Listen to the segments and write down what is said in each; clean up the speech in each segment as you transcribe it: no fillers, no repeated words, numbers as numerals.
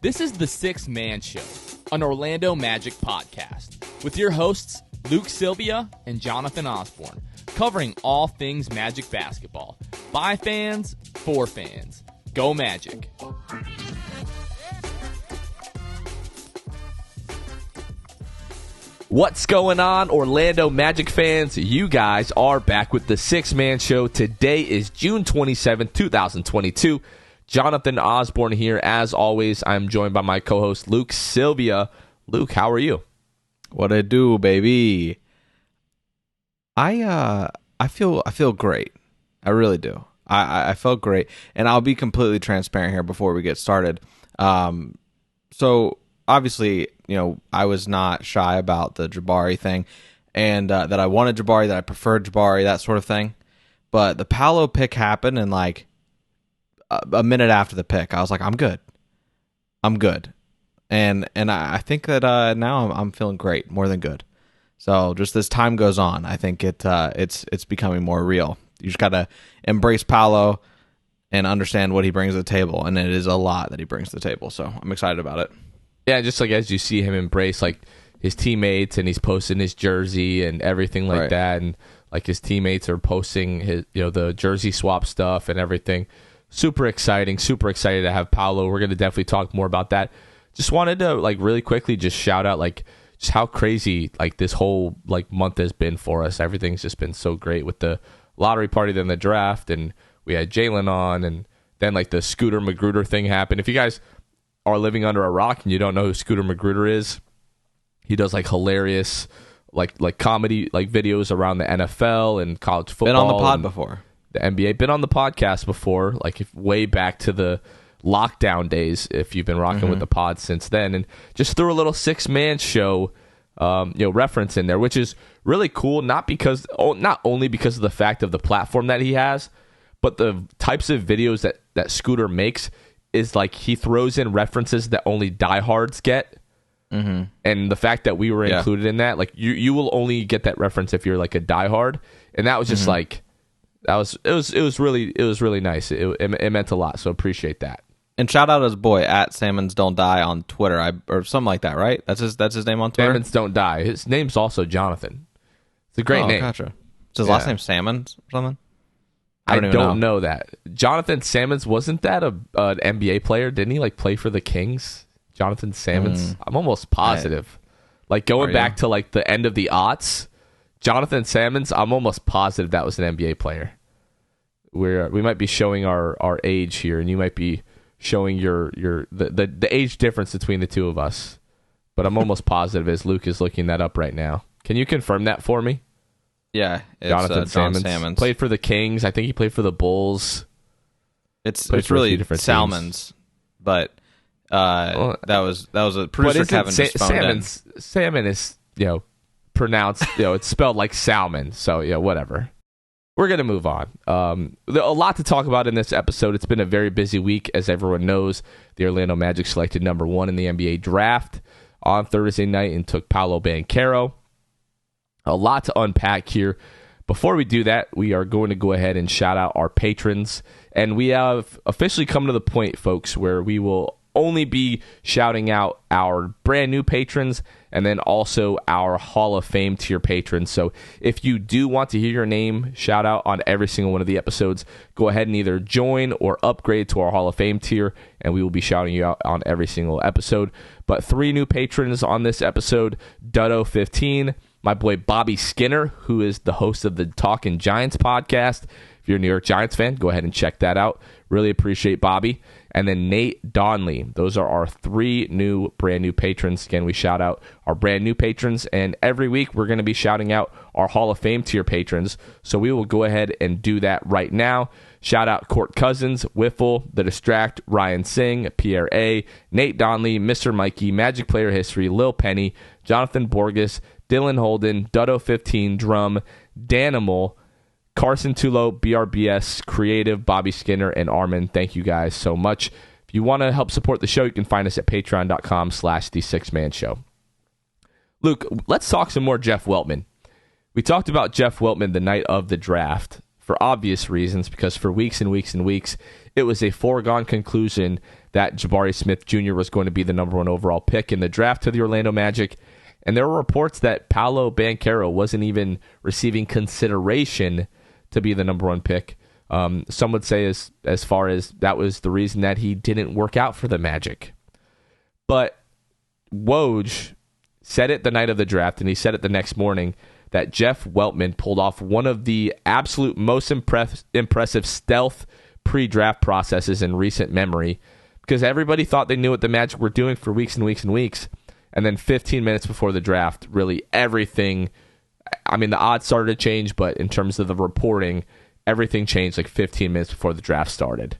This is the Sixth Man Show, an Orlando Magic podcast, with your hosts Luke Sylvia and Jonathan Osborne, covering all things Magic basketball. By fans, for fans. Go Magic. What's going on, Orlando Magic fans? You guys are back with the Sixth Man Show. Today is June 27th, 2022. Jonathan Osborne here. As always, I'm joined by my co-host Luke Sylvia. Luke, how are you? What I do, baby? I feel great. I really do. I felt great, and I'll be completely transparent here before we get started. So obviously, I was not shy about the Jabari thing, and that I wanted Jabari, that I preferred Jabari, that sort of thing. But the Paolo pick happened, and like a minute after the pick, I was like, I'm good, and I think that now I'm feeling great, more than good. So just as time goes on, I think it's becoming more real. You just gotta embrace Paolo and understand what he brings to the table, and it is a lot that he brings to the table. So I'm excited about it. Yeah, just like as you see him embrace like his teammates, and he's posting his jersey and everything like that, and like his teammates are posting his the jersey swap stuff and everything. Super exciting to have Paolo. We're gonna definitely talk more about that. Just wanted to like really quickly just shout out like just how crazy like this whole like month has been for us. Everything's just been so great with the lottery party, then the draft, and we had Jalen on, and then like the Scooter Magruder thing happened. If you guys are living under a rock and you don't know who Scooter Magruder is, he does like hilarious like comedy like videos around the NFL and college football. Been on the pod before. The NBA. Been on the podcast before, like way back to the lockdown days, if you've been rocking with the pod since then, and just threw a little six-man show reference in there, which is really cool, not only because of the fact of the platform that he has, but the types of videos that Scooter makes is like he throws in references that only diehards get. And the fact that we were included in that, like you will only get that reference if you're like a diehard, and that was just like it was really nice. It meant a lot, so appreciate that. And shout out his boy at Salmons Don't Die on Twitter, or something like that, right? That's his name on Twitter. Salmons Don't Die. His name's also Jonathan. It's a great name. Gotcha. Is his last name Salmons or something? I don't know that. Jonathan Salmons, wasn't that an NBA player? Didn't he like play for the Kings? Jonathan Salmons. I'm almost positive. Like going back to like the end of the aughts, Jonathan Salmons, I'm almost positive that was an NBA player. We might be showing our age here, and you might be showing the age difference between the two of us. But I'm almost positive as Luke is looking that up right now. Can you confirm that for me? Yeah, it's Jonathan Salmons. Played for the Kings. I think he played for the Bulls. It's really Salmons, but that was a producer Kevin just phoned in. Salmon is pronounced it's spelled like salmon. So whatever. We're going to move on. A lot to talk about in this episode. It's been a very busy week. As everyone knows, the Orlando Magic selected number 1 in the NBA draft on Thursday night and took Paolo Banchero. A lot to unpack here. Before we do that, we are going to go ahead and shout out our patrons. And we have officially come to the point, folks, where we will only be shouting out our brand new patrons and then also our Hall of Fame tier patrons. So if you do want to hear your name shout out on every single one of the episodes, go ahead and either join or upgrade to our Hall of Fame tier, and we will be shouting you out on every single episode. But 3 new patrons on this episode: Dutto15, my boy Bobby Skinner, who is the host of the Talkin' Giants podcast. If you're a New York Giants fan, go ahead and check that out. Really appreciate Bobby. And then Nate Donley. Those are our 3 brand new patrons. Again, we shout out our brand new patrons, and every week we're going to be shouting out our Hall of Fame tier patrons. So we will go ahead and do that right now. Shout out Court Cousins, Wiffle, The Distract, Ryan Singh, Pierre A., Nate Donley, Mr. Mikey, Magic Player History, Lil Penny, Jonathan Borges, Dylan Holden, Dutto15, Drum, Danimal, Carson Tulo, BRBS, Creative, Bobby Skinner, and Armin. Thank you guys so much. If you want to help support the show, you can find us at patreon.com/the6manshow. Luke, let's talk some more Jeff Wetlman. We talked about Jeff Wetlman the night of the draft for obvious reasons, because for weeks and weeks and weeks, it was a foregone conclusion that Jabari Smith Jr. was going to be the number 1 overall pick in the draft to the Orlando Magic. And there were reports that Paolo Banchero wasn't even receiving consideration to be the number 1 pick. Some would say as far as that was the reason that he didn't work out for the Magic. But Woj said it the night of the draft, and he said it the next morning, that Jeff Weltman pulled off one of the absolute most impressive stealth pre-draft processes in recent memory, because everybody thought they knew what the Magic were doing for weeks and weeks and weeks. And then 15 minutes before the draft, really everything, I mean, the odds started to change, but in terms of the reporting, everything changed like 15 minutes before the draft started.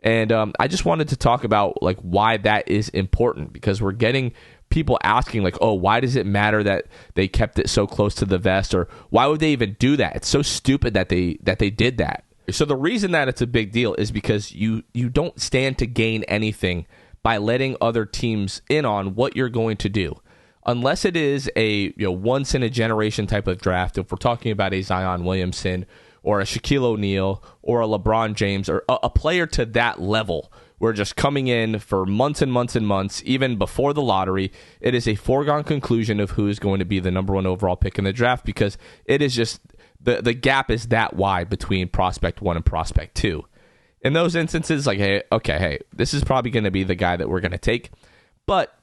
And I just wanted to talk about like why that is important, because we're getting people asking like, oh, why does it matter that they kept it so close to the vest, or why would they even do that? It's so stupid that they did that. So the reason that it's a big deal is because you don't stand to gain anything by letting other teams in on what you're going to do, unless it is a once in a generation type of draft. If we're talking about a Zion Williamson or a Shaquille O'Neal or a LeBron James or a player to that level, we're just coming in for months and months and months, even before the lottery. It is a foregone conclusion of who is going to be the number 1 overall pick in the draft, because it is just the gap is that wide between prospect 1 and prospect 2. In those instances, like, hey, this is probably going to be the guy that we're going to take. But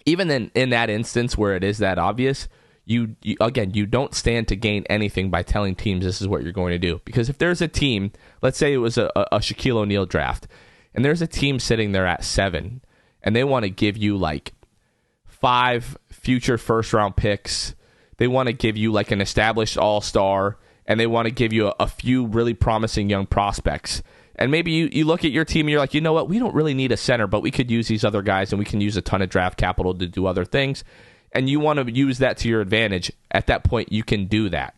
even in that instance where it is that obvious, you don't stand to gain anything by telling teams this is what you're going to do. Because if there's a team, let's say it was a Shaquille O'Neal draft, and there's a team sitting there at 7, and they want to give you like 5 future first-round picks, they want to give you like an established all-star, and they want to give you a few really promising young prospects. And maybe you look at your team and you're like, you know what, we don't really need a center, but we could use these other guys, and we can use a ton of draft capital to do other things. And you want to use that to your advantage. At that point, you can do that.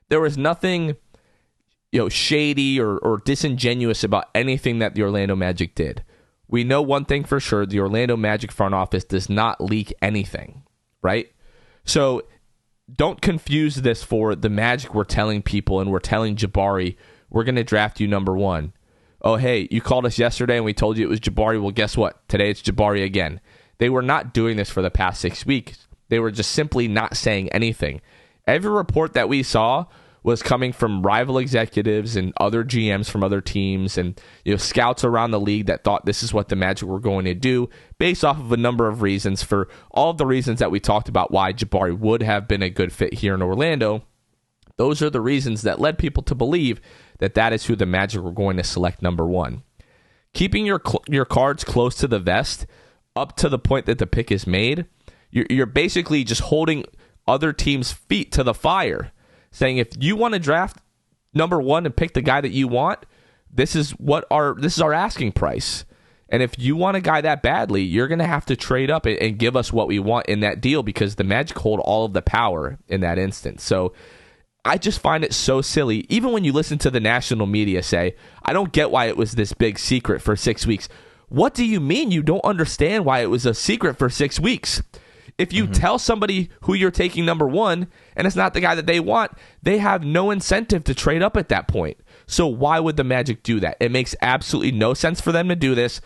There was nothing shady or disingenuous about anything that the Orlando Magic did. We know one thing for sure: the Orlando Magic front office does not leak anything, right? So don't confuse this for the Magic were telling people, and we're telling Jabari, we're going to draft you number 1. Oh, hey, you called us yesterday and we told you it was Jabari. Well, guess what? Today it's Jabari again. They were not doing this for the past 6 weeks. They were just simply not saying anything. Every report that we saw was coming from rival executives and other GMs from other teams, and scouts around the league that thought this is what the Magic were going to do, based off of a number of reasons. For all of the reasons that we talked about why Jabari would have been a good fit here in Orlando, those are the reasons that led people to believe that is who the Magic were going to select number 1. Keeping your cards close to the vest up to the point that the pick is made, you're basically just holding other teams' feet to the fire, saying if you want to draft number 1 and pick the guy that you want, this is our asking price. And if you want a guy that badly, you're going to have to trade up and give us what we want in that deal, because the Magic hold all of the power in that instance. So I just find it so silly. Even when you listen to the national media say, I don't get why it was this big secret for 6 weeks. What do you mean you don't understand why it was a secret for 6 weeks? If you tell somebody who you're taking number 1 and it's not the guy that they want, they have no incentive to trade up at that point. So why would the Magic do that? It makes absolutely no sense for them to do this.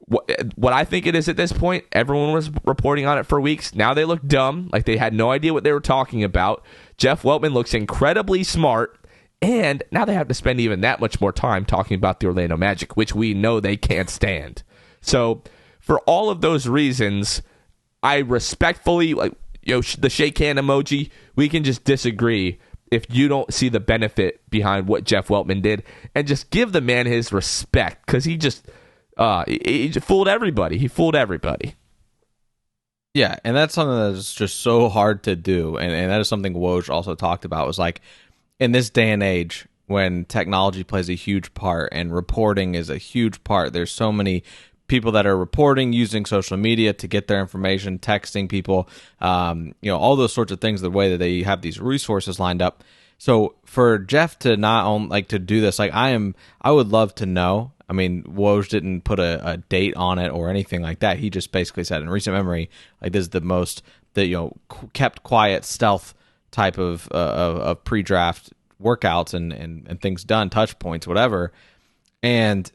What I think it is at this point, everyone was reporting on it for weeks. Now they look dumb, like they had no idea what they were talking about. Jeff Weltman looks incredibly smart, and now they have to spend even that much more time talking about the Orlando Magic, which we know they can't stand. So for all of those reasons, I respectfully, the shake hand emoji, we can just disagree if you don't see the benefit behind what Jeff Weltman did, and just give the man his respect, because he just he fooled everybody. He fooled everybody. Yeah, and that's something that's just so hard to do, and that is something Woj also talked about, was like, in this day and age when technology plays a huge part and reporting is a huge part, there's so many people that are reporting, using social media to get their information, texting people, all those sorts of things, the way that they have these resources lined up. So for Jeff to not own, to do this, I would love to know. I mean, Woj didn't put a date on it or anything like that. He just basically said, in recent memory, this is the most kept quiet, stealth type of pre-draft workouts and things done, touch points, whatever. And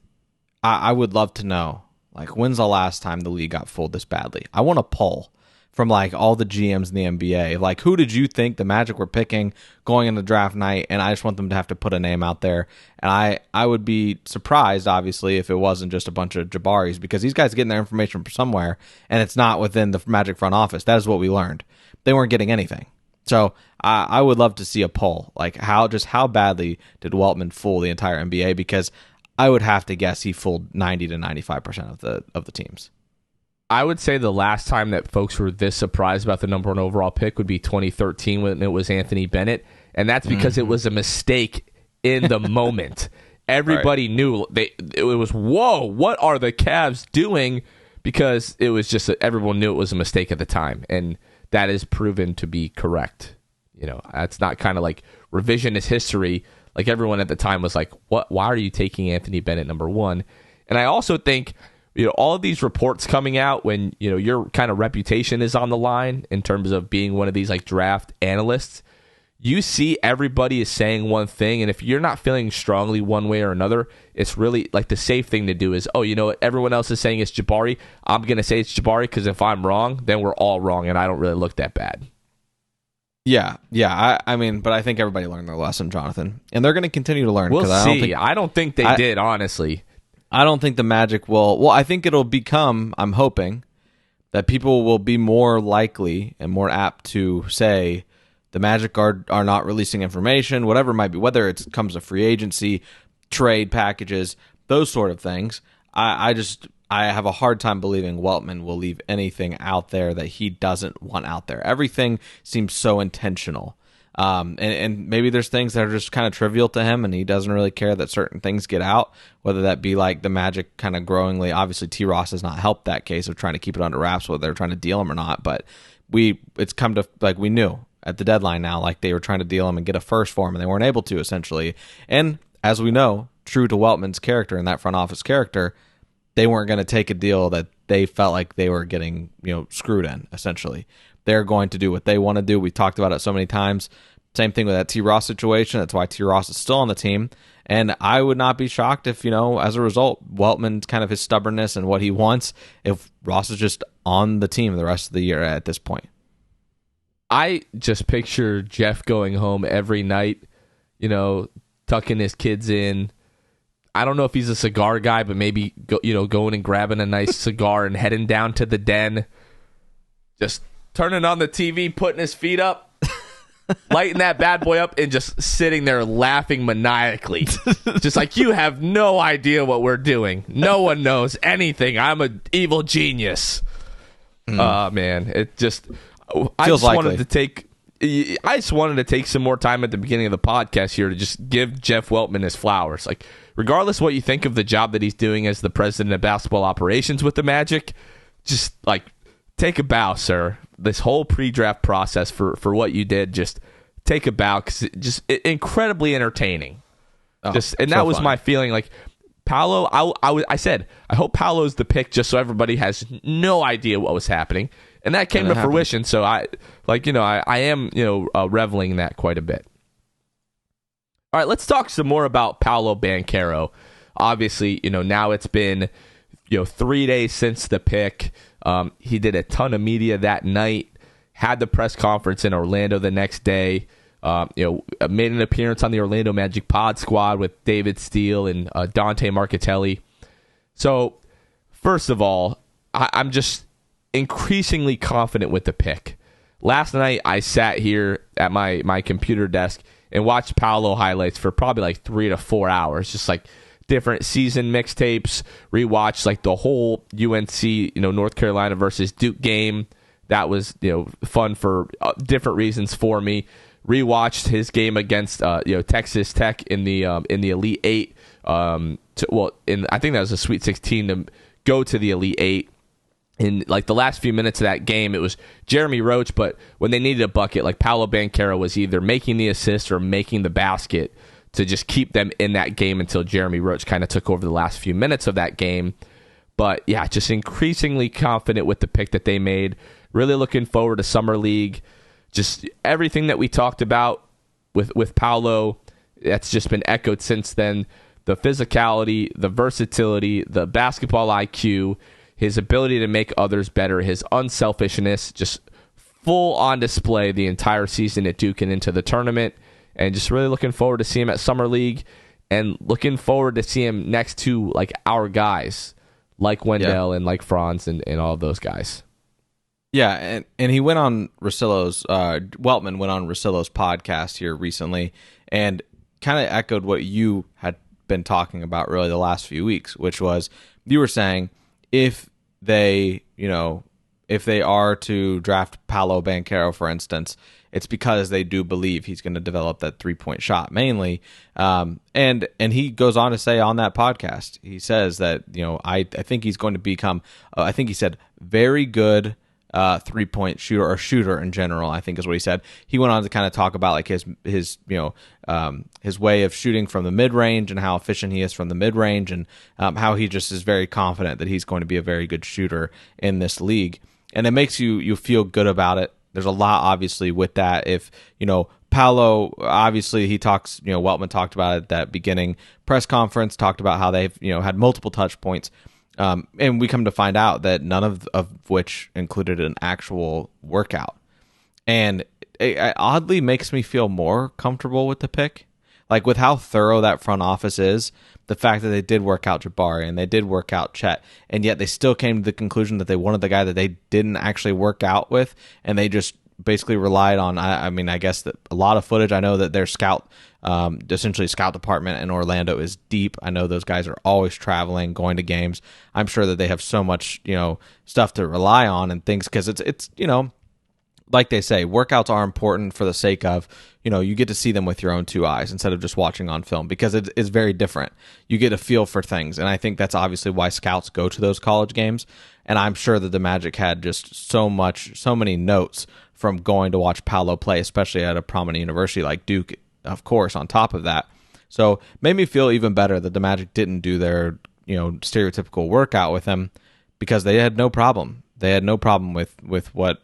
I would love to know Like, when's the last time the league got fooled this badly? I want a poll from like all the GMs in the NBA. Like, who did you think the Magic were picking going into draft night? And I just want them to have to put a name out there. And I would be surprised, obviously, if it wasn't just a bunch of Jabaris, because these guys are getting their information from somewhere, and it's not within the Magic front office. That is what we learned. They weren't getting anything. So I would love to see a poll. Like, how badly did Wetlman fool the entire NBA? Because I would have to guess he fooled 90 to 95% of the teams. I would say the last time that folks were this surprised about the number 1 overall pick would be 2013 when it was Anthony Bennett, and that's because it was a mistake in the moment. Everybody knew it was, whoa, what are the Cavs doing? Because it was just everyone knew it was a mistake at the time, and that is proven to be correct. You know, that's not kind of like revisionist history. Like, everyone at the time was like, what? Why are you taking Anthony Bennett number 1? And I also think, you know, all of these reports coming out when, you know, your kind of reputation is on the line in terms of being one of these like draft analysts, you see everybody is saying one thing, and if you're not feeling strongly one way or another, it's really like the safe thing to do is, oh, you know what, everyone else is saying it's Jabari, I'm going to say it's Jabari, because if I'm wrong, then we're all wrong, and I don't really look that bad. Yeah. I mean, but I think everybody learned their lesson, Jonathan, and they're going to continue to learn. We'll see. I don't think they did, honestly. I don't think the Magic will. Well, I think it'll become, I'm hoping, that people will be more likely and more apt to say the Magic are not releasing information, whatever it might be, whether it comes to free agency, trade packages, those sort of things. I have a hard time believing Wetlman will leave anything out there that he doesn't want out there. Everything seems so intentional. And maybe there's things that are just kind of trivial to him, and he doesn't really care that certain things get out, whether that be like the Magic kind of growingly. Obviously, T. Ross has not helped that case of trying to keep it under wraps, whether they're trying to deal him or not. But it's come to, like, we knew at the deadline now, like, they were trying to deal him and get a first for him, and they weren't able to, essentially. And as we know, true to Weltman's character and that front office character, they weren't going to take a deal that they felt like they were getting, you know, screwed in, essentially. They're going to do what they want to do. We talked about it so many times. Same thing with that T. Ross situation. That's why T. Ross is still on the team. And I would not be shocked if, you know, as a result, Weltman's kind of his stubbornness and what he wants, if Ross is just on the team the rest of the year at this point. I just picture Jeff going home every night, you know, tucking his kids in. I don't know if he's a cigar guy, but maybe going and grabbing a nice cigar and heading down to the den, just turning on the TV, putting his feet up, lighting that bad boy up, and just sitting there laughing maniacally. Just like, you have no idea what we're doing. No one knows anything. I'm an evil genius. Man, it just... I just wanted to take some more time at the beginning of the podcast here to just give Jeff Weltman his flowers. Like, regardless what you think of the job that he's doing as the president of basketball operations with the Magic, just like, take a bow, sir. This whole pre-draft process for what you did, just take a bow, because incredibly entertaining. And that was my feeling. Like, Paolo, I said, I hope Paolo's the pick just so everybody has no idea what was happening. And that came to fruition. So I am reveling in that quite a bit. All right, let's talk some more about Paolo Banchero. Obviously, now it's been 3 days since the pick. He did a ton of media that night, had the press conference in Orlando the next day. Made an appearance on the Orlando Magic Pod Squad with David Steele and Dante Marchitelli. So, first of all, I'm just increasingly confident with the pick. Last night, I sat here at my computer desk and watched Paolo highlights for probably like 3 to 4 hours, just like different season mixtapes, rewatched like the whole UNC, North Carolina versus Duke game. That was, fun for different reasons for me. Rewatched his game against, Texas Tech in the Elite Eight. I think that was a Sweet 16 to go to the Elite Eight. In like the last few minutes of that game, it was Jeremy Roach, but when they needed a bucket, like Paolo Banchero was either making the assist or making the basket to just keep them in that game until Jeremy Roach kind of took over the last few minutes of that game. But yeah, just increasingly confident with the pick that they made. Really looking forward to Summer League. Just everything that we talked about with Paolo, that's just been echoed since then. the physicality, the versatility, the basketball IQ, his ability to make others better, his unselfishness, just full on display the entire season at Duke and into the tournament. And just really looking forward to see him at Summer League, and looking forward to see him next to like our guys, like Wendell and like Franz and all of those guys. Yeah, and he went on Russillo's, Wetlman went on Russillo's podcast here recently and kind of echoed what you had been talking about really the last few weeks, which was, you were saying if they are to draft Paolo Banchero, for instance, it's because they do believe he's going to develop that 3-point shot mainly. And he goes on to say on that podcast, he says that, I think he's going to become, I think he said, very good 3-point shooter, or shooter in general, I think is what he said. He went on to kind of talk about like his way of shooting from the mid range and how efficient he is from the mid range, and how he just is very confident that he's going to be a very good shooter in this league. And it makes you feel good about it. There's a lot obviously with that. If Paolo, obviously he talks, Wetlman talked about it at that beginning press conference, talked about how they've had multiple touch points. And we come to find out that none of which included an actual workout. And it oddly makes me feel more comfortable with the pick. Like with how thorough that front office is, the fact that they did work out Jabari and they did work out Chet, and yet they still came to the conclusion that they wanted the guy that they didn't actually work out with, and they just basically relied on, I guess that a lot of footage. I know that their essentially scout department in Orlando is deep. I know those guys are always traveling, going to games. I'm sure that they have so much, stuff to rely on and things, because it's like they say, workouts are important for the sake of, you get to see them with your own two eyes instead of just watching on film, because it's very different. You get a feel for things. And I think that's obviously why scouts go to those college games. And I'm sure that the Magic had just so many notes from going to watch Paolo play, especially at a prominent university like Duke, of course, on top of that. So made me feel even better that the Magic didn't do their, stereotypical workout with him, because they had no problem. They had no problem with what,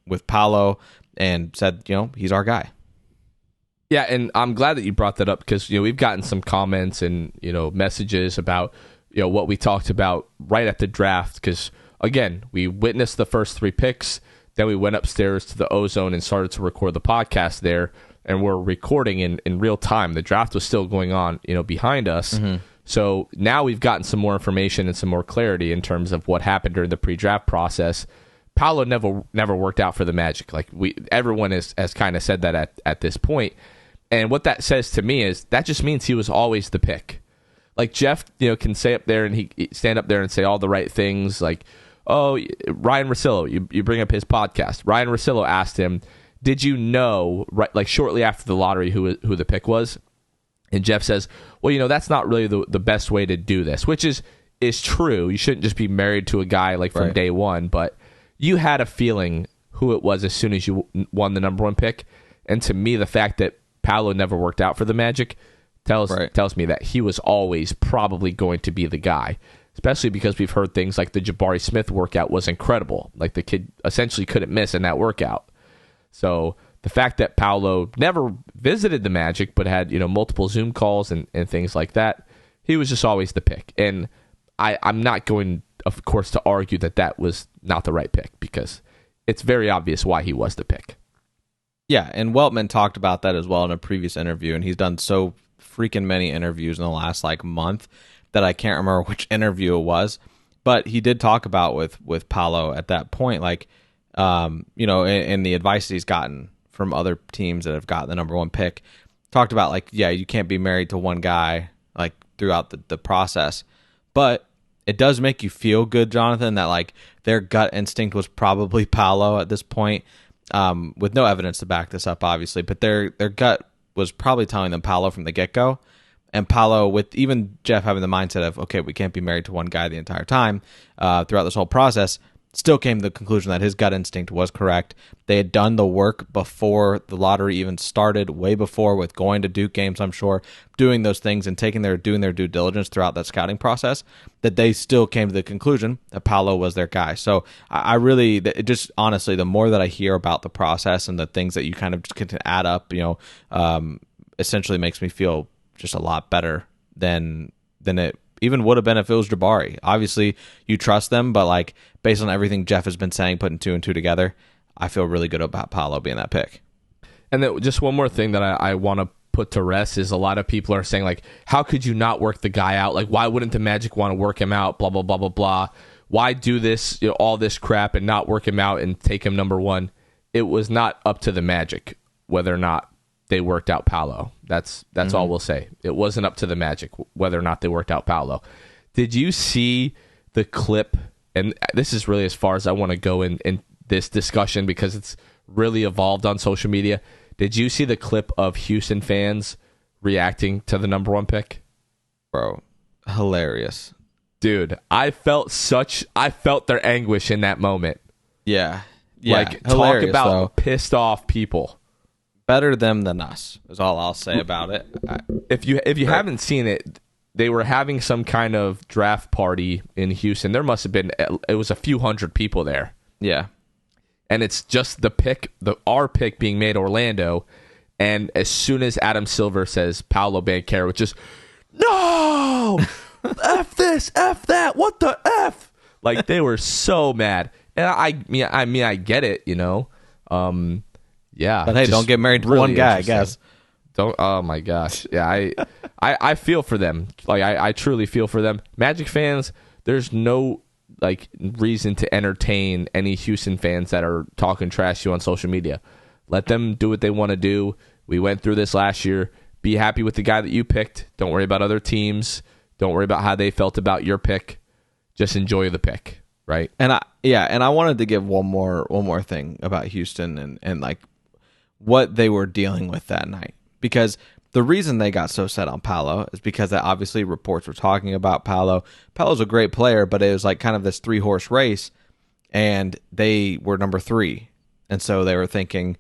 with Paolo, and said, he's our guy. Yeah, and I'm glad that you brought that up, because we've gotten some comments and messages about what we talked about right at the draft, because again, we witnessed the first 3 picks, then we went upstairs to the Ozone and started to record the podcast there, and we're recording in real time. The draft was still going on behind us. Mm-hmm. So now we've gotten some more information and some more clarity in terms of what happened during the pre-draft process. Paolo never worked out for the Magic. Like everyone has kind of said that at this point. And what that says to me is that just means he was always the pick. Like Jeff, can say up there and he stand up there and say all the right things. Like, oh, Ryan Russillo, you bring up his podcast. Ryan Russillo asked him, did you know, right, like shortly after the lottery, who the pick was? And Jeff says, well, that's not really the best way to do this, which is true. You shouldn't just be married to a guy like from day one, but you had a feeling who it was as soon as you won the number 1 pick. And to me, the fact that Paolo never worked out for the Magic tells me that he was always probably going to be the guy, especially because we've heard things like the Jabari Smith workout was incredible. Like the kid essentially couldn't miss in that workout. So the fact that Paolo never visited the Magic but had multiple Zoom calls and things like that, he was just always the pick. And I'm not going, of course, to argue that was not the right pick, because it's very obvious why he was the pick. Yeah, and Wetlman talked about that as well in a previous interview, and he's done so freaking many interviews in the last month that I can't remember which interview it was, but he did talk about with Paolo at that point, and the advice that he's gotten from other teams that have gotten the number 1 pick, talked about you can't be married to one guy throughout the process, but it does make you feel good, Jonathan, that their gut instinct was probably Paolo at this point. With no evidence to back this up, obviously, but their gut was probably telling them Paolo from the get-go. And Paolo, with even Jeff having the mindset of, okay, we can't be married to one guy the entire time, throughout this whole process, still came to the conclusion that his gut instinct was correct. They had done the work before the lottery even started, way before, with going to Duke games, I'm sure, doing those things and doing their due diligence throughout that scouting process, that they still came to the conclusion that Paolo was their guy. So I really, just honestly, the more that I hear about the process and the things that you kind of just can add up, essentially makes me feel just a lot better than it even would have been if it was Jabari. Obviously, you trust them, but like based on everything Jeff has been saying, putting 2 and 2 together, I feel really good about Paolo being that pick. And then just one more thing that I want to put to rest is a lot of people are saying, like, how could you not work the guy out? Like, why wouldn't the Magic want to work him out? Blah, blah, blah, blah, blah. Why do this, all this crap and not work him out and take him number 1? It was not up to the Magic whether or not they worked out Paolo. That's all we'll say. It wasn't up to the Magic whether or not they worked out Paolo. Did you see the clip? And this is really as far as I want to go in this discussion because it's really evolved on social media. Did you see the clip of Houston fans reacting to the number 1 pick? Bro, hilarious. Dude, I felt their anguish in that moment. Yeah. Like, hilarious, talk about though. Pissed off people. Better them than us is all I'll say about it. If you haven't seen it, they were having some kind of draft party in Houston. There must have been, it was a few hundred people there. Yeah. And it's just our pick being made Orlando. And as soon as Adam Silver says Paolo Banchero, it's just, no, F this, F that, what the F? Like, they were so mad. And I mean, I get it, Yeah. But hey, don't get married to really one guy, I guess. Don't. Oh my gosh. Yeah. I feel for them. Like, I truly feel for them. Magic fans, there's no reason to entertain any Houston fans that are talking trash to you on social media. Let them do what they want to do. We went through this last year. Be happy with the guy that you picked. Don't worry about other teams. Don't worry about how they felt about your pick. Just enjoy the pick, right? And I wanted to give one more thing about Houston and like what they were dealing with that night, because the reason they got so set on Paolo is because obviously reports were talking about Paolo. Paolo's a great player, but it was like kind of this 3-horse race, and they were number 3. And so they were thinking,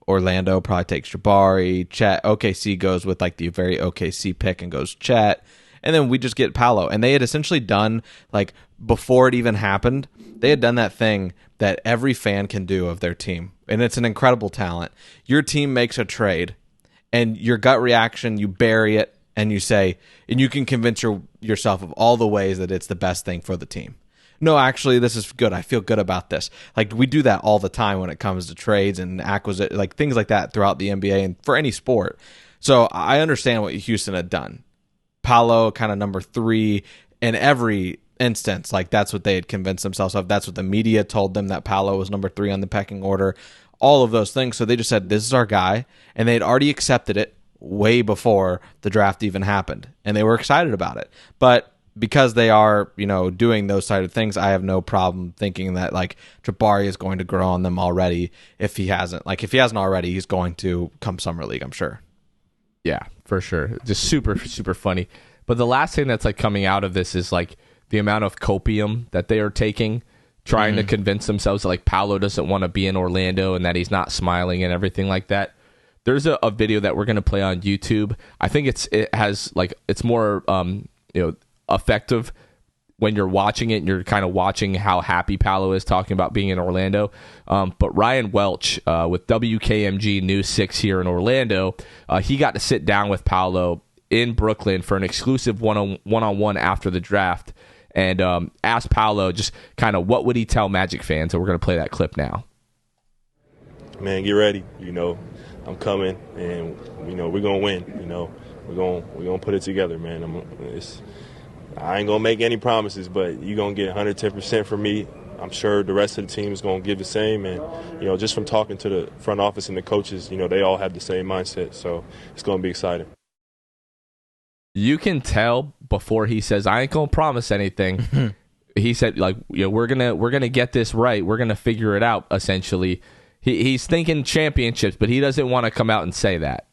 Orlando probably takes Jabari, Chet, OKC goes with like the very OKC pick and goes Chet, and then we just get Paolo. And they had essentially done, like, before it even happened, they had done that thing that every fan can do of their team. And it's an incredible talent. Your team makes a trade, and your gut reaction, you bury it, and you say, and you can convince yourself of all the ways that it's the best thing for the team. No, actually, this is good. I feel good about this. Like, we do that all the time when it comes to trades and acquisition, like things like that throughout the NBA and for any sport. So I understand what Houston had done. Paolo, kind of number 3 in every instance. Like, that's what they had convinced themselves of. That's what the media told them, that Paolo was number 3 on the pecking order. All of those things. So they just said, this is our guy. And they'd already accepted it way before the draft even happened. And they were excited about it. But because they are, doing those side of things, I have no problem thinking that, like, Jabari is going to grow on them already. If he hasn't already, he's going to come Summer League, I'm sure. Yeah, for sure. Just super, super funny. But the last thing that's, like, coming out of this is, like, the amount of copium that they are taking, trying to convince themselves that, like, Paolo doesn't want to be in Orlando and that he's not smiling and everything like that. There's a video that we're going to play on YouTube. I think it's more effective when you're watching it and you're kind of watching how happy Paolo is talking about being in Orlando. But Ryan Welch with WKMG News 6 here in Orlando, he got to sit down with Paolo in Brooklyn for an exclusive one-on-one after the draft, and asked Paolo just kind of what would he tell Magic fans. So we're going to play that clip now. Man, get ready. I'm coming, and we're gonna win. We're gonna put it together, man. I ain't gonna make any promises, but you're gonna get 110% from me. I'm sure the rest of the team is gonna give the same, and just from talking to the front office and the coaches, they all have the same mindset. So it's gonna be exciting. You can tell before he says, I ain't gonna promise anything. He said, like, we're gonna get this right. We're gonna figure it out. Essentially, he's thinking championships, but he doesn't want to come out and say that.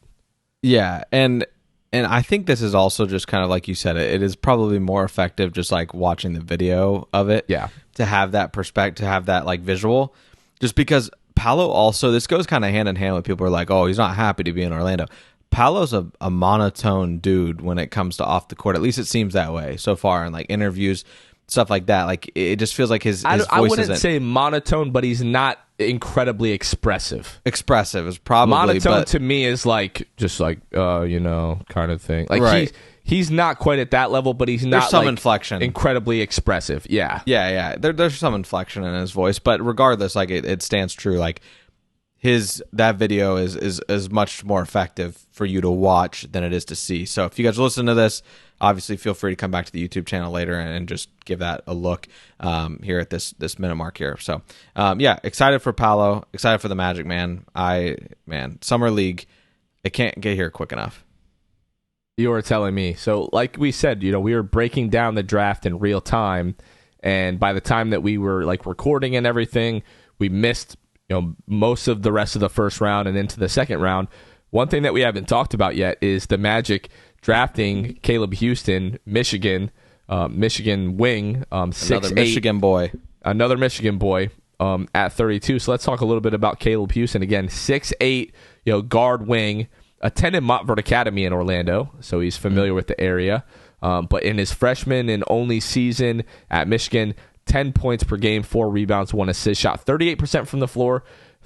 Yeah, and I think this is also just kind of like you said. It is probably more effective just like watching the video of it. Yeah, to have that perspective, to have that like visual. Just because Paolo also, this goes kind of hand in hand with people who are like, oh, he's not happy to be in Orlando. Paolo's a monotone dude when it comes to off the court. At least it seems that way so far in like interviews, stuff like that. Like, it just feels like his voice I wouldn't say monotone, but he's not incredibly expressive. Expressive is probably monotone but, to me is like just like kind of thing. Like, right. he's not quite at that level, but he's not There's some like inflection, incredibly expressive. Yeah. There's some inflection in his voice, but regardless, like it stands true. Like that video is much more effective for you to watch than it is to see. So if you guys listen to this, obviously feel free to come back to the YouTube channel later and just give that a look here at this minute mark here. So excited for Paolo, excited for the Magic, man. Summer League, it can't get here quick enough. You were telling me. So like we said, we were breaking down the draft in real time, and by the time that we were like recording and everything, we missed most of the rest of the first round and into the second round. One thing that we haven't talked about yet is the Magic drafting Caleb Houstan, Michigan wing, 6'8", another Michigan boy, at 32. So let's talk a little bit about Caleb Houstan again. 6'8", guard wing, attended Montverde Academy in Orlando, so he's familiar with the area. But in his freshman and only season at Michigan, 10 points per game, 4 rebounds, 1 assist, shot 38% from the floor,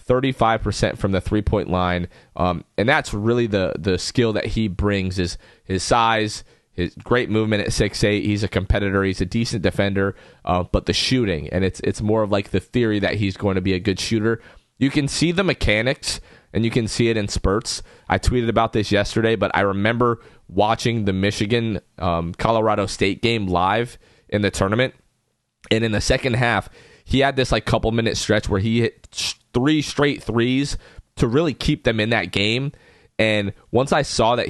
35% from the three-point line. And that's really the skill that he brings is his size, his great movement at 6'8". He's a competitor. He's a decent defender, but the shooting, and it's more of like the theory that he's going to be a good shooter. You can see the mechanics, and you can see it in spurts. I tweeted about this yesterday, but I remember watching the Michigan Colorado State game live in the tournament. And in the second half, he had this like couple minute stretch where he hit 3 straight threes to really keep them in that game. And once I saw that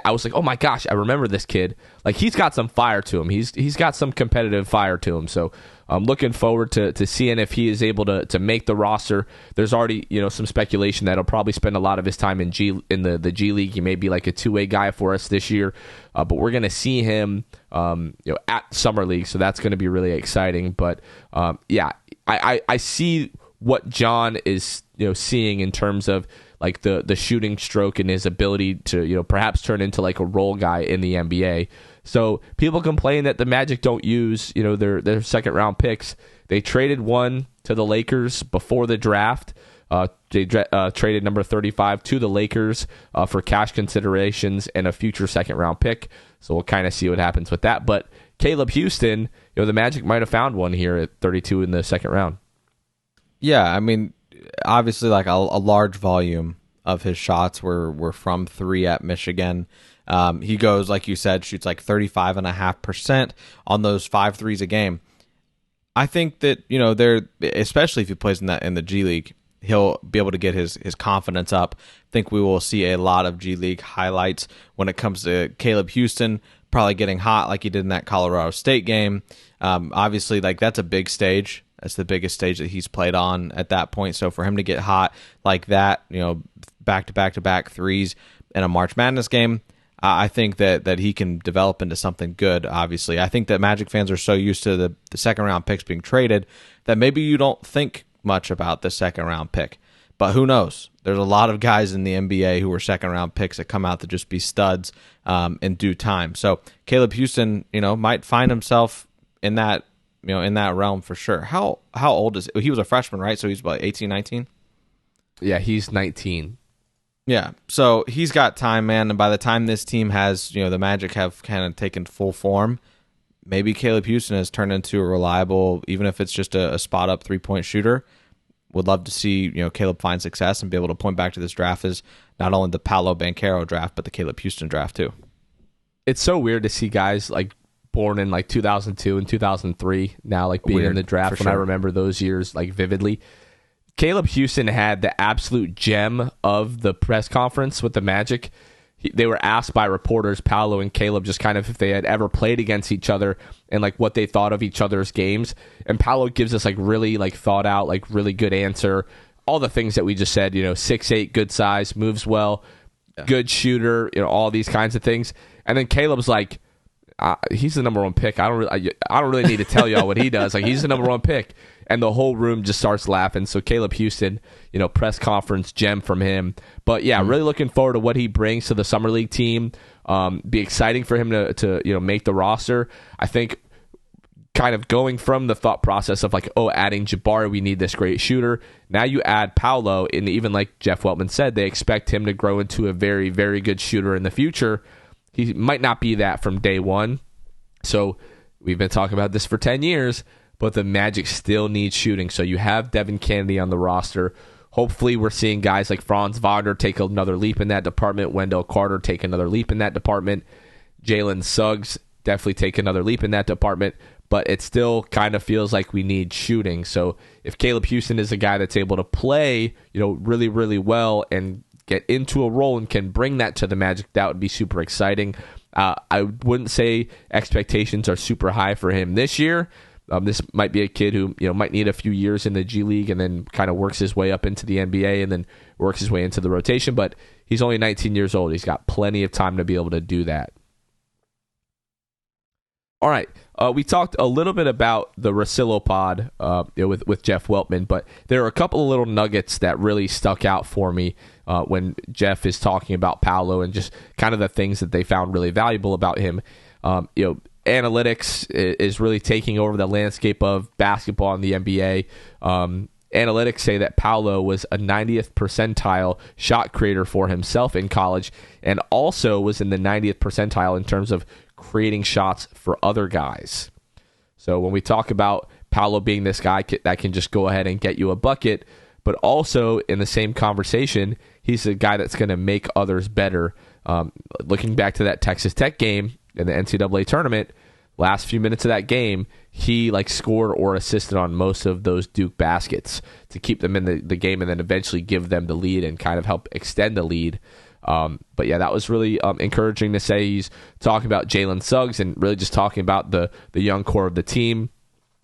I was like, oh my gosh, I remember this kid. Like he's got some fire to him. He's got some competitive fire to him. So I'm looking forward to seeing if he is able to make the roster. There's already some speculation that he'll probably spend a lot of his time in the G League. He may be like a two-way guy for us this year, but we're going to see him at Summer League, so that's going to be really exciting. But I see what John is seeing in terms of like the shooting stroke and his ability to perhaps turn into like a role guy in the NBA. So people complain that the Magic don't use their second round picks. They traded one to the Lakers before the draft. They traded number 35 to the Lakers for cash considerations and a future second round pick. So we'll kind of see what happens with that. But Caleb Houstan, the Magic might have found one here at 32 in the second round. Yeah, I mean, obviously, like a large volume of his shots were from 3 at Michigan. He goes, like you said, shoots like 35.5% on those 5 threes a game. I think that they're, especially if he plays in the G League, he'll be able to get his confidence up. I think we will see a lot of G League highlights when it comes to Caleb Houstan probably getting hot like he did in that Colorado State game. Obviously, like that's a big stage. That's the biggest stage that he's played on at that point. So for him to get hot like that, back-to-back threes in a March Madness game, I think that he can develop into something good, obviously. I think that Magic fans are so used to the second-round picks being traded that maybe you don't think much about the second-round pick. But who knows? There's a lot of guys in the NBA who were second-round picks that come out to just be studs in due time. So Caleb Houstan, might find himself in that realm for sure. How old is he? Was a freshman, right? So he's about 18, 19? Yeah, he's 19. Yeah, so he's got time, man. And by the time this team has, the Magic have kind of taken full form, maybe Caleb Houstan has turned into a reliable, even if it's just a spot-up three-point shooter. Would love to see, Caleb find success and be able to point back to this draft as not only the Paolo Banchero draft, but the Caleb Houstan draft too. It's so weird to see guys like born in like 2002 and 2003 now like being in the draft when I remember those years like vividly. Caleb Houstan had the absolute gem of the press conference with the Magic. They were asked by reporters, Paolo and Caleb, just kind of if they had ever played against each other and like what they thought of each other's games. And Paolo gives us like really like thought out, like really good answer. All the things that we just said, 6'8", good size, moves well, good shooter, all these kinds of things. And then Caleb's like, he's the number one pick. I don't really need to tell y'all what he does. Like he's the number one pick, and the whole room just starts laughing. So Caleb Houstan, press conference gem from him. But yeah, really looking forward to what he brings to the summer league team. Be exciting for him to make the roster. I think kind of going from the thought process of like, adding Jabari, we need this great shooter. Now you add Paolo, and even like Jeff Weltman said, they expect him to grow into a very, very good shooter in the future. he might not be that from day one. So we've been talking about this for 10 years, but the Magic still need shooting. So you have Devin Kennedy on the roster. Hopefully we're seeing guys like Franz Wagner take another leap in that department, Wendell Carter take another leap in that department, Jalen Suggs definitely take another leap in that department, but it still kind of feels like we need shooting. So if Caleb Houstan is a guy that's able to play, really, really well and get into a role and can bring that to the Magic, that would be super exciting. I wouldn't say expectations are super high for him this year. This might be a kid who might need a few years in the G League and then kind of works his way up into the NBA and then works his way into the rotation. But he's only 19 years old. He's got plenty of time to be able to do that. All right, we talked a little bit about the Russillo pod with Jeff Wetlman, but there are a couple of little nuggets that really stuck out for me when Jeff is talking about Paolo and just kind of the things that they found really valuable about him. Analytics is really taking over the landscape of basketball in the NBA. Analytics say that Paolo was a 90th percentile shot creator for himself in college and also was in the 90th percentile in terms of creating shots for other guys. So when we talk about Paolo being this guy that can just go ahead and get you a bucket, but also in the same conversation, he's a guy that's going to make others better. Looking back to that Texas Tech game in the NCAA tournament, last few minutes of that game, he scored or assisted on most of those Duke baskets to keep them in the game and then eventually give them the lead and kind of help extend the lead. But yeah, that was really encouraging to say. He's talking about Jalen Suggs and really just talking about the young core of the team.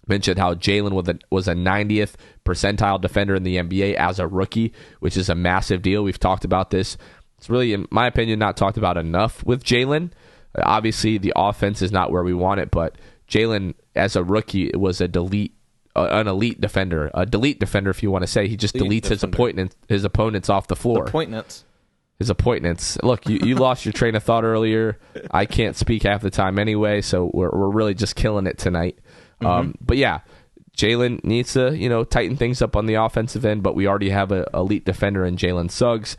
Mentioned how Jalen was a 90th percentile defender in the NBA as a rookie, which is a massive deal. We've talked about this. It's really, in my opinion, not talked about enough with Jalen. Obviously, the offense is not where we want it, but Jalen, as a rookie, was an elite defender, a delete defender, if you want to say. He just deletes his opponents off the floor. His appointments. Look, you lost your train of thought earlier. I can't speak half the time anyway, so we're really just killing it tonight. But yeah, Jalen needs to tighten things up on the offensive end, but we already have an elite defender in Jalen Suggs.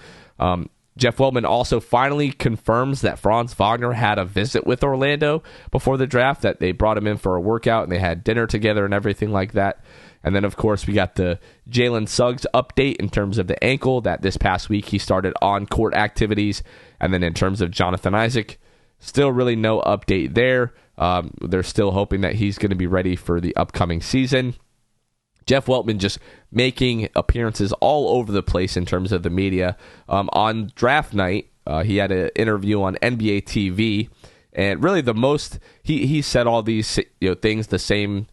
Jeff Wetlman also finally confirms that Franz Wagner had a visit with Orlando before the draft, that they brought him in for a workout and they had dinner together and everything like that. And then, of course, we got the Jalen Suggs update in terms of the ankle, that this past week he started on-court activities. And then in terms of Jonathan Isaac, still really no update there. They're still hoping that he's going to be ready for the upcoming season. Jeff Wetlman just making appearances all over the place in terms of the media. On draft night, he had an interview on NBA TV, and really the most he said all these things the same.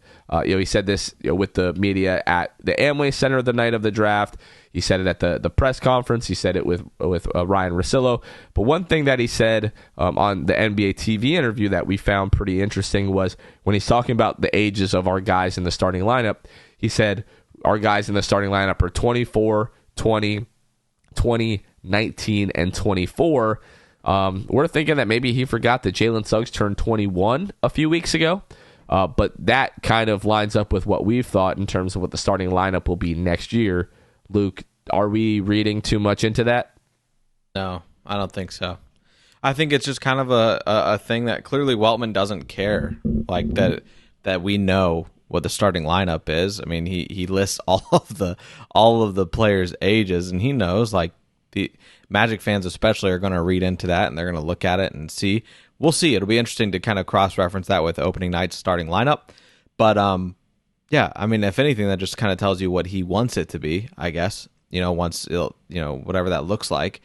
He said this with the media at the Amway Center the night of the draft. He said it at the press conference. He said it with Ryan Russillo. But one thing that he said on the NBA TV interview that we found pretty interesting was when he's talking about the ages of our guys in the starting lineup. He said our guys in the starting lineup are 24, 20, 19, and 24. We're thinking that maybe he forgot that Jalen Suggs turned 21 a few weeks ago. But that kind of lines up with what we've thought in terms of what the starting lineup will be next year. Luke, are we reading too much into that? No, I don't think so. I think it's just kind of a thing that clearly Weltman doesn't care, that we know what the starting lineup is. I mean, he lists all of the players' ages, and he knows the Magic fans especially are going to read into that, and they're going to look at it and see. We'll see. It'll be interesting to kind of cross-reference that with opening night's starting lineup. But, yeah, I mean, if anything, that just kind of tells you what he wants it to be, I guess, once, whatever that looks like.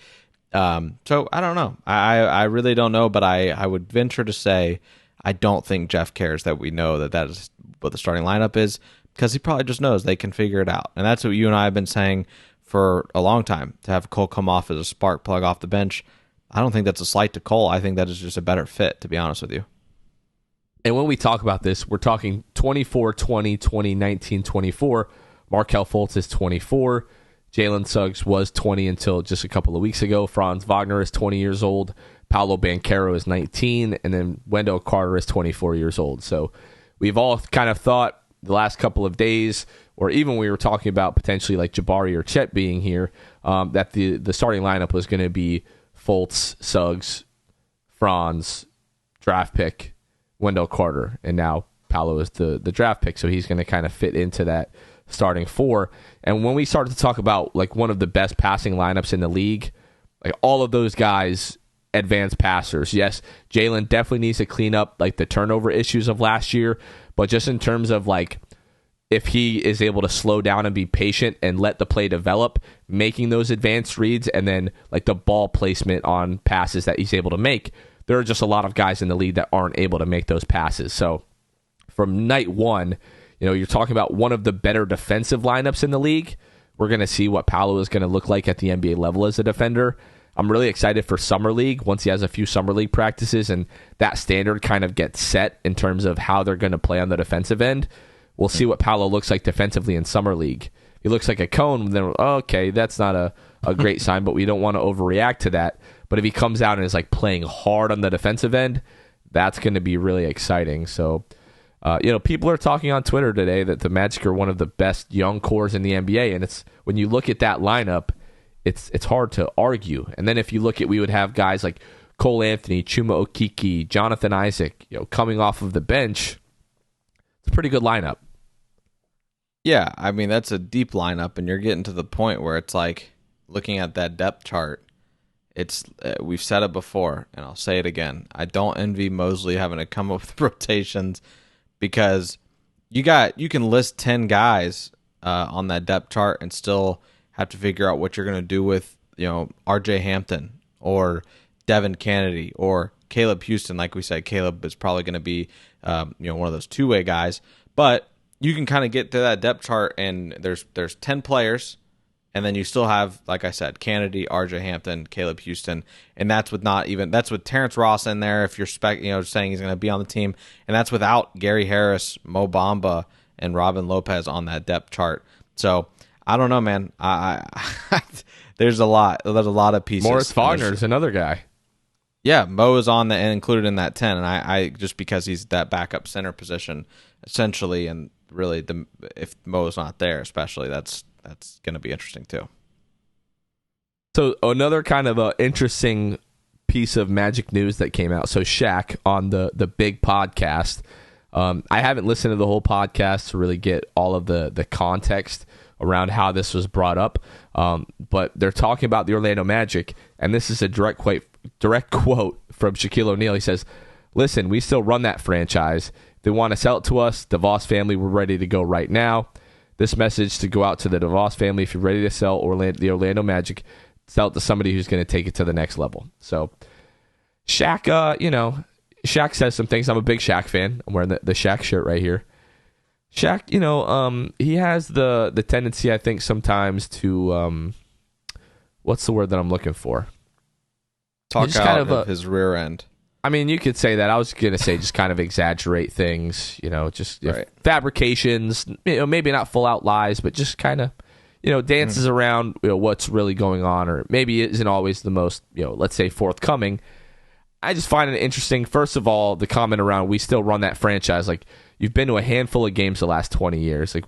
So, I don't know. I really don't know, but I would venture to say I don't think Jeff cares that we know that is what the starting lineup is, because he probably just knows they can figure it out. And that's what you and I have been saying for a long time, to have Cole come off as a spark plug off the bench. I don't think that's a slight to Cole. I think that is just a better fit, to be honest with you. And when we talk about this, we're talking 24, 20, 20, 19, 24. Markelle Fultz is 24. Jalen Suggs was 20 until just a couple of weeks ago. Franz Wagner is 20 years old. Paolo Banchero is 19. And then Wendell Carter is 24 years old. So we've all kind of thought the last couple of days, or even when we were talking about potentially like Jabari or Chet being here, that the starting lineup was going to be Fultz, Suggs, Franz, draft pick, Wendell Carter, and now Paolo is the draft pick, so he's going to kind of fit into that starting four. And when we started to talk about like one of the best passing lineups in the league, like all of those guys, advanced passers. Yes, Jalen definitely needs to clean up like the turnover issues of last year, but just in terms of like if he is able to slow down and be patient and let the play develop, making those advanced reads and then like the ball placement on passes that he's able to make, there are just a lot of guys in the league that aren't able to make those passes. So from night one, you're talking about one of the better defensive lineups in the league. We're going to see what Paolo is going to look like at the NBA level as a defender. I'm really excited for Summer League once he has a few Summer League practices and that standard kind of gets set in terms of how they're going to play on the defensive end. We'll see what Paolo looks like defensively in Summer League. He looks like a cone, then okay, that's not a great sign, but we don't want to overreact to that. But if he comes out and is like playing hard on the defensive end, that's going to be really exciting. So, people are talking on Twitter today that the Magic are one of the best young cores in the NBA, and it's when you look at that lineup, it's hard to argue. And then if you look at, we would have guys like Cole Anthony, Chuma Okeke, Jonathan Isaac, coming off of the bench. It's a pretty good lineup. Yeah, I mean, that's a deep lineup, and you're getting to the point where it's like looking at that depth chart. It's we've said it before, and I'll say it again. I don't envy Mosley having to come up with rotations because you can list 10 guys on that depth chart and still have to figure out what you're going to do with R.J. Hampton or Devin Kennedy or Caleb Houstan. Like we said, Caleb is probably going to be one of those two-way guys, but you can kind of get to that depth chart and there's 10 players, and then you still have, like I said, Kennedy, R.J. Hampton, Caleb Houstan, and that's with Terrence Ross in there if you're saying he's going to be on the team, and that's without Gary Harris, Mo Bamba, and Robin Lopez on that depth chart. So I don't know, man. There's a lot of pieces. Morris Wagner is another guy. Yeah, Mo is on and included in that 10, and I just because he's that backup center position essentially, and really if Mo's not there, especially that's going to be interesting too. So another kind of interesting piece of Magic news that came out. So Shaq on the big podcast. I haven't listened to the whole podcast to really get all of the context around how this was brought up, but they're talking about the Orlando Magic, and this is a direct quote from Shaquille O'Neal. He says, "Listen, we still run that franchise. If they want to sell it to us, DeVos family, we're ready to go right now. This message to go out to the DeVos family: if you're ready to sell the Orlando Magic, sell it to somebody who's going to take it to the next level." So Shaq, Shaq says some things. I'm a big Shaq fan. I'm wearing the Shaq shirt right here. Shaq, he has the tendency, I think, sometimes to what's the word that I'm looking for? Talk out of his rear end. I mean, you could say that. I was going to say just kind of exaggerate things, right. Fabrications, maybe not full out lies, but just kind of, dances around what's really going on, or maybe it isn't always the most, let's say forthcoming. I just find it interesting. First of all, the comment around we still run that franchise. Like, you've been to a handful of games the last 20 years. Like,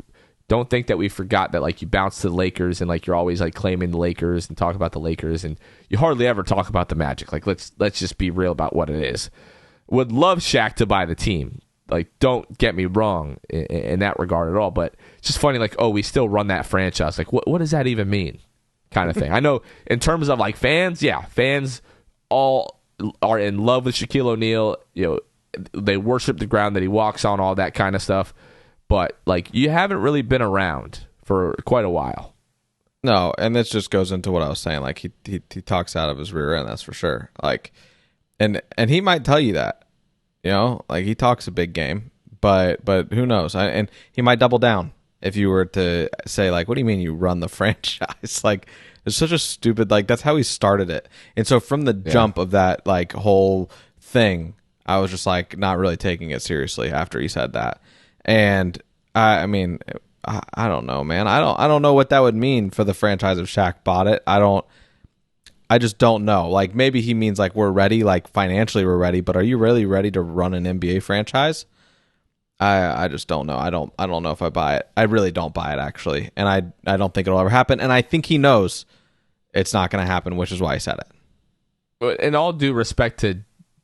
don't think that we forgot that, like, you bounced to the Lakers and, like, you're always, like, claiming the Lakers and talk about the Lakers, and you hardly ever talk about the Magic. Like, let's just be real about what it is. Would love Shaq to buy the team. Like, don't get me wrong in that regard at all, but it's just funny, like, we still run that franchise. Like, what does that even mean? Kind of thing. I know in terms of, like, fans, yeah, fans all are in love with Shaquille O'Neal. They worship the ground that he walks on, all that kind of stuff. But, like, you haven't really been around for quite a while. No, and this just goes into what I was saying. Like, he talks out of his rear end, that's for sure. Like, and he might tell you that, like, he talks a big game, but who knows? And he might double down if you were to say, like, what do you mean you run the franchise? Like, it's such a stupid, like, that's how he started it. And so from the jump of that, like, whole thing, I was just, like, not really taking it seriously after he said that. And I mean, I don't know, man. I don't know what that would mean for the franchise if Shaq bought it. I just don't know. Like, maybe he means, like, we're ready, like, financially we're ready, but are you really ready to run an NBA franchise? I just don't know. I don't know if I buy it. I really don't buy it, actually. And I don't think it'll ever happen. And I think he knows it's not going to happen, which is why he said it. In all due respect to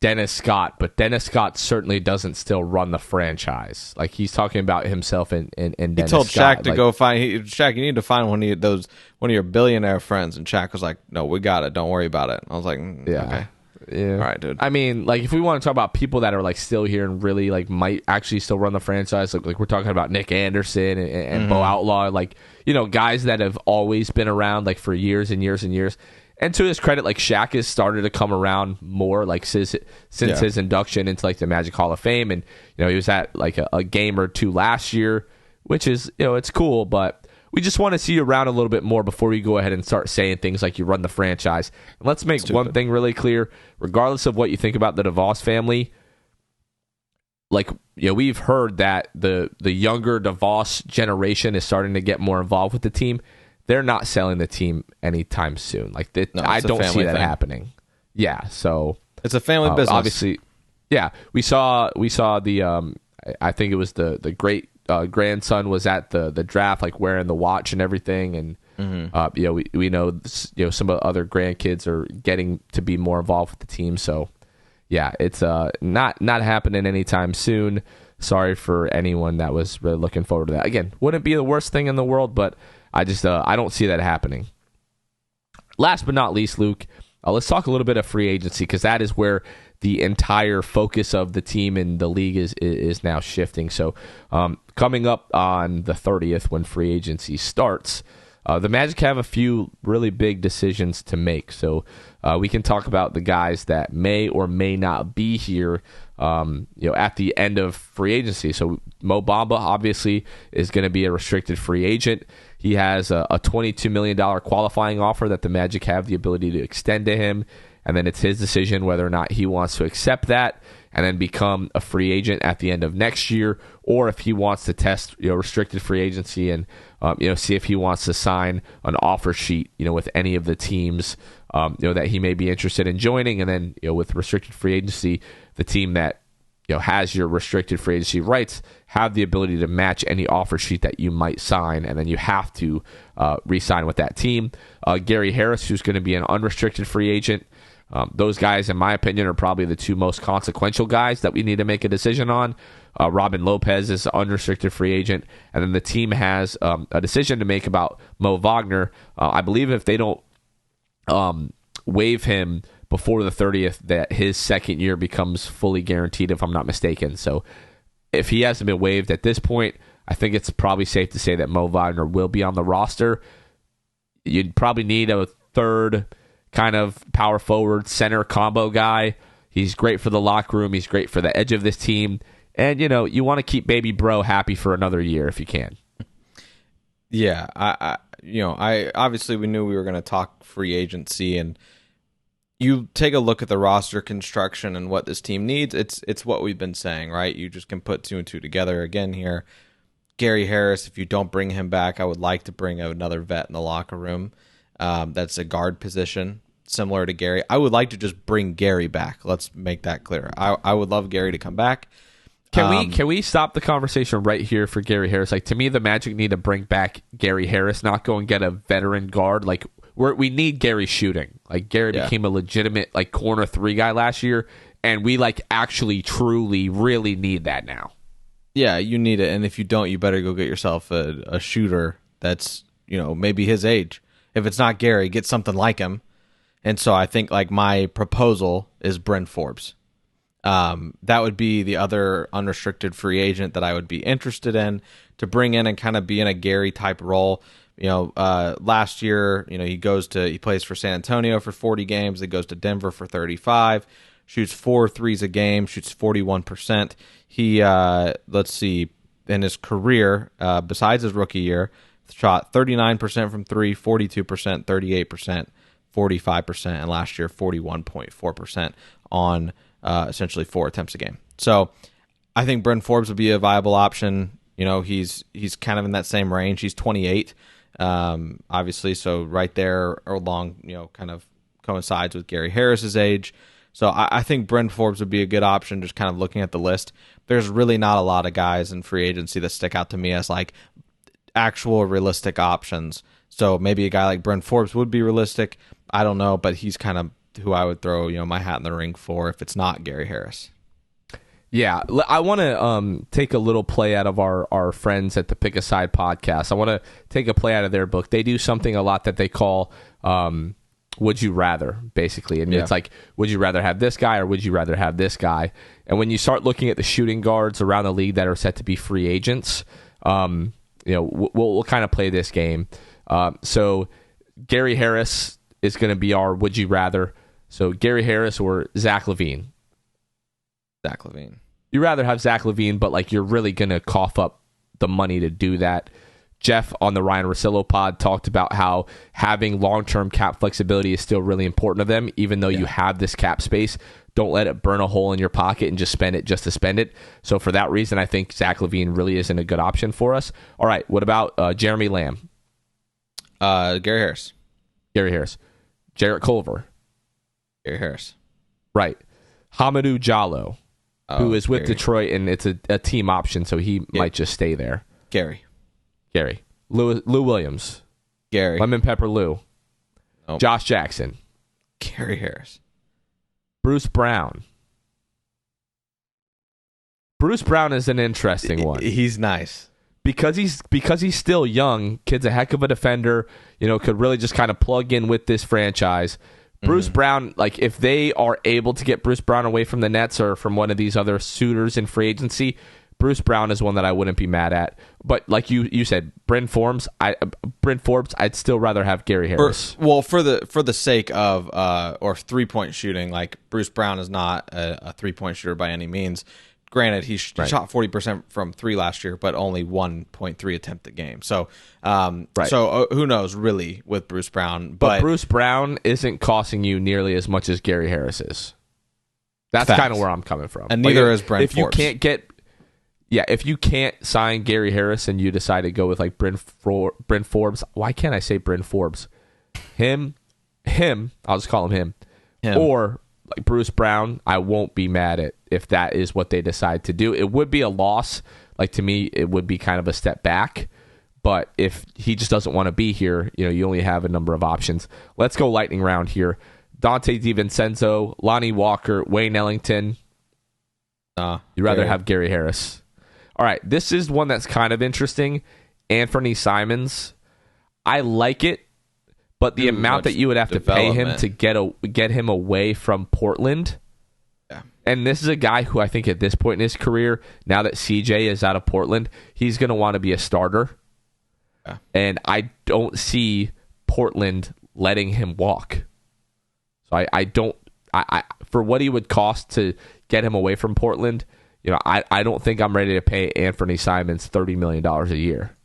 Dennis Scott, but Dennis Scott certainly doesn't still run the franchise. Like, he's talking about himself and Dennis Scott. He told Shaq to go find Shaq, you need to find one of your billionaire friends, and Shaq was like, no, we got it, don't worry about it. I was like, okay. Yeah. All right, dude. I mean, like, if we want to talk about people that are like still here and really like might actually still run the franchise, like we're talking about Nick Anderson and Bo Outlaw, like, you know, guys that have always been around like for years and years and years. And to his credit, like, Shaq has started to come around more, like, since his induction into like the Magic Hall of Fame, and you know, he was at like a game or two last year, which is, you know, it's cool, but we just want to see you around a little bit more before you go ahead and start saying things like you run the franchise. And let's make one thing really clear, regardless of what you think about the DeVos family. Like, you know, we've heard that the younger DeVos generation is starting to get more involved with the team. They're not selling the team anytime soon. Like, I don't see that happening. Yeah, so it's a family business. Obviously, yeah. We saw the I think it was the great grandson was at the draft, like wearing the watch and everything, and you know, we know, you know, some of the other grandkids are getting to be more involved with the team. So yeah, it's not happening anytime soon. Sorry for anyone that was really looking forward to that. Again, wouldn't be the worst thing in the world, but I just I don't see that happening. Last but not least, Luke, let's talk a little bit of free agency, because that is where the entire focus of the team in the league is now shifting. So coming up on the 30th, when free agency starts, the Magic have a few really big decisions to make. So we can talk about the guys that may or may not be here, you know, at the end of free agency. So Mo Bamba obviously is going to be a restricted free agent. He has a $22 million qualifying offer that the Magic have the ability to extend to him. And then it's his decision whether or not he wants to accept that and then become a free agent at the end of next year, or if he wants to test, you know, restricted free agency and you know, see if he wants to sign an offer sheet, you know, with any of the teams you know, that he may be interested in joining. And then, you know, with restricted free agency, the team that, you know, has your restricted free agency rights have the ability to match any offer sheet that you might sign, and then you have to re-sign with that team. Gary Harris, who's going to be an unrestricted free agent. Those guys, in my opinion, are probably the two most consequential guys that we need to make a decision on. Robin Lopez is an unrestricted free agent, and then the team has a decision to make about Mo Wagner. I believe if they don't waive him before the 30th, that his second year becomes fully guaranteed, if I'm not mistaken. So if he hasn't been waived at this point, I think it's probably safe to say that Mo Wagner will be on the roster. You'd probably need a third kind of power forward center combo guy. He's great for the locker room. He's great for the edge of this team. And, you know, you want to keep baby bro happy for another year if you can. Yeah, I obviously we knew we were going to talk free agency, and you take a look at the roster construction and what this team needs. It's what we've been saying, right? You just can put two and two together again here. Gary Harris, if you don't bring him back, I would like to bring another vet in the locker room. That's a guard position similar to Gary. I would like to just bring Gary back. Let's make that clear. I would love Gary to come back. Can we stop the conversation right here for Gary Harris? Like, to me, the Magic need to bring back Gary Harris, not go and get a veteran guard. Like, we need Gary shooting. Like, Gary became a legitimate like corner three guy last year, and we like actually truly really need that now. Yeah, you need it, and if you don't, you better go get yourself a shooter that's, you know, maybe his age. If it's not Gary, get something like him. And so I think like my proposal is Bryn Forbes. That would be the other unrestricted free agent that I would be interested in to bring in and kind of be in a Gary type role. You know, last year, you know, he plays for San Antonio for 40 games. He goes to Denver for 35, shoots 4 threes a game, shoots 41%. He, let's see, in his career, besides his rookie year, shot 39% from three, 42%, 38%, 45%, and last year 41.4% on essentially 4 attempts a game. So I think Bryn Forbes would be a viable option. You know, he's kind of in that same range. He's 28, obviously, so right there along, you know, kind of coincides with Gary Harris's age. So I think Bryn Forbes would be a good option, just kind of looking at the list. There's really not a lot of guys in free agency that stick out to me as like actual realistic options. So maybe a guy like Bryn Forbes would be realistic. I don't know, but he's kind of who I would throw my hat in the ring for if it's not Gary Harris. Yeah, I want to take a little play out of our friends at the Pick a Side podcast. I want to take a play out of their book. They do something a lot that they call would you rather, basically. And it's like, would you rather have this guy or would you rather have this guy? And when you start looking at the shooting guards around the league that are set to be free agents, we'll kind of play this game. So Gary Harris is going to be our would you rather. So Gary Harris or Zach LaVine? Zach LaVine. You'd rather have Zach LaVine, but like you're really going to cough up the money to do that. Jeff on the Ryan Russillo pod talked about how having long-term cap flexibility is still really important to them, even though you have this cap space. Don't let it burn a hole in your pocket and just spend it just to spend it. So for that reason, I think Zach LaVine really isn't a good option for us. All right, what about Jeremy Lamb? Gary Harris. Gary Harris. Jarrett Culver. Gary Harris. Right. Hamidou Diallo, who is with Gary. Detroit, and it's a team option, so he might just stay there. Gary. Lou Williams. Gary. Lemon Pepper Lou. Nope. Josh Jackson. Gary Harris. Bruce Brown. Bruce Brown is an interesting one. He's nice. Because he's still young, kid's a heck of a defender, could really just kind of plug in with this franchise. Bruce Brown, like if they are able to get Bruce Brown away from the Nets or from one of these other suitors in free agency, Bruce Brown is one that I wouldn't be mad at. But like you said, Bryn Forbes, I'd still rather have Gary Harris. For the sake of or 3-point shooting, like Bruce Brown is not a 3-point shooter by any means. Granted, he shot 40% from 3 last year, but only 1.3 attempt a game. So, so who knows really with Bruce Brown? But Bruce Brown isn't costing you nearly as much as Gary Harris is. That's kind of where I'm coming from. And neither is Bryn Forbes. If you can't sign Gary Harris and you decide to go with like Bryn Forbes, why can't I say Bryn Forbes? Him, I'll just call him. Or like Bruce Brown, I won't be mad at if that is what they decide to do. It would be a loss. Like to me, it would be kind of a step back. But if he just doesn't want to be here, you only have a number of options. Let's go lightning round here. Dante DiVincenzo, Lonnie Walker, Wayne Ellington. You'd rather have Gary Harris. All right, this is one that's kind of interesting. Anthony Simons. I like it, but the amount that you would have to pay him to get him away from Portland. Yeah. And this is a guy who I think at this point in his career, now that CJ is out of Portland, he's going to want to be a starter. Yeah. And I don't see Portland letting him walk. So I don't for what he would cost to get him away from Portland, I don't think I'm ready to pay Anthony Simons $30 million a year.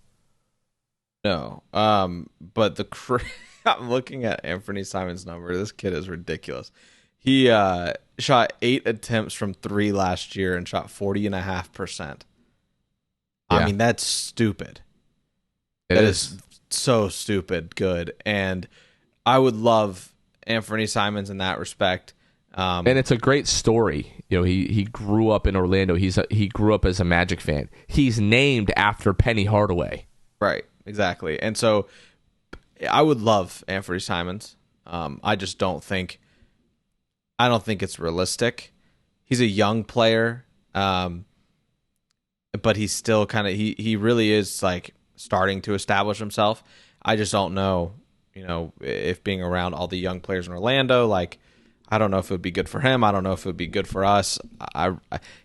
No. But I'm looking at Anthony Simons' number. This kid is ridiculous. He shot 8 attempts from 3 last year and shot 40.5%. Yeah. I mean, that's stupid. That is so stupid good. And I would love Anthony Simons in that respect. And it's a great story. He grew up in Orlando. He grew up as a Magic fan. He's named after Penny Hardaway. Right, exactly. And so I would love Anthony Simons. I just don't think it's realistic. He's a young player, but he's still kind of he really is like starting to establish himself. I just don't know, if being around all the young players in Orlando, like I don't know if it would be good for him. I don't know if it would be good for us.